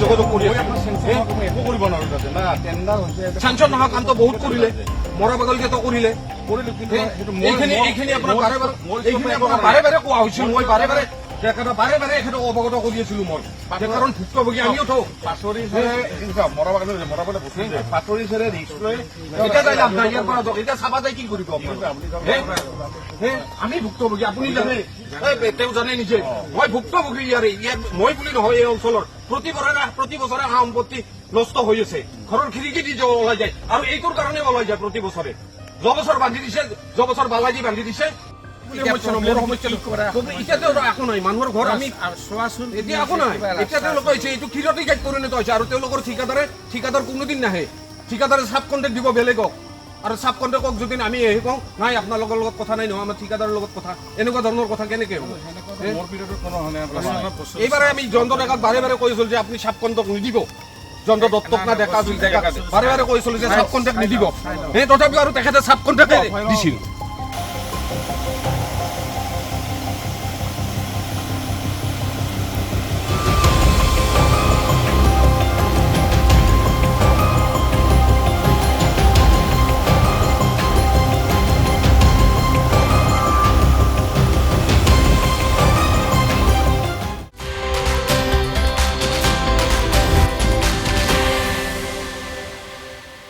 যোগাযোগ কৰি আছে একো কৰিব নোৱাৰো তাতে না টেণ্ডাৰ হৈছে চেংচন নোহোৱা কামটো বহুত কৰিলে মৰা বাগলকেতো কৰিলে কৰিলো কিন্তু সেইটো এইখিনি আপোনাৰ বাৰে বাৰে কোৱা হৈছিল মই বাৰে বাৰে এখেতক অৱগত কৰি আছিলো মই কাৰণ ভুক্তভোগী আমিও থওঁ মৰা বাগান বস্তু পাটৰি চেৰে ৰিক্স লৈ এতিয়া যাই লাভ নাই ইয়াৰ পৰা যাওক এতিয়া চাবা যায় কি কৰিব আমি ভুক্তভোগী আপুনি জানে তেওঁ জানে নিজে মই ভুক্তভোগী ইয়াৰে মই বুলি নহয় এই অঞ্চলৰ প্ৰতি বছৰে সা সম্পত্তি নষ্ট হৈ আছে ঘৰৰ খিৰিকী দি ওলাই যায় আৰু এইটোৰ কাৰণে ওলাই যায় প্ৰতি বছৰে যোৱা বছৰ বান্ধি দিছে যোৱা বছৰ বালাজী বান্ধি দিছে এতিয়াতো একো নাই মানুহৰ ঘৰ আমি চোৱাচোন এতিয়া একো নাই এতিয়া তেওঁলোকে হৈছে এইটো ক্ষীৰতী গাইড পৰিণত হৈছে আৰু তেওঁলোকৰ ঠিকাদাৰ কোনোদিন নাহে ঠিকাদাৰে চাব কণ্টেক্ট দিব বেলেগক আৰু চাব কণ্টেক্টক যদি আমি কওঁ নাই আপোনালোকৰ লগত কথা নাই নহয় আমাৰ ঠিকাদাৰৰ লগত কথা এনেকুৱা ধৰণৰ কথা কেনেকে হ'ব এইবাৰে আমি জয়ন্ত ডেকাক বাৰে বাৰে কৈছিলো যে আপুনি চাব কণ্টেক্ট নিদিব জয়ন্ত দত্তক না ডেকা বাৰে বাৰে কৈছিলো যে চাব কণ্টেক্ট নিদিব তথাপিও আৰু তেখেতে চাব কণ্টেক্ট দিছিল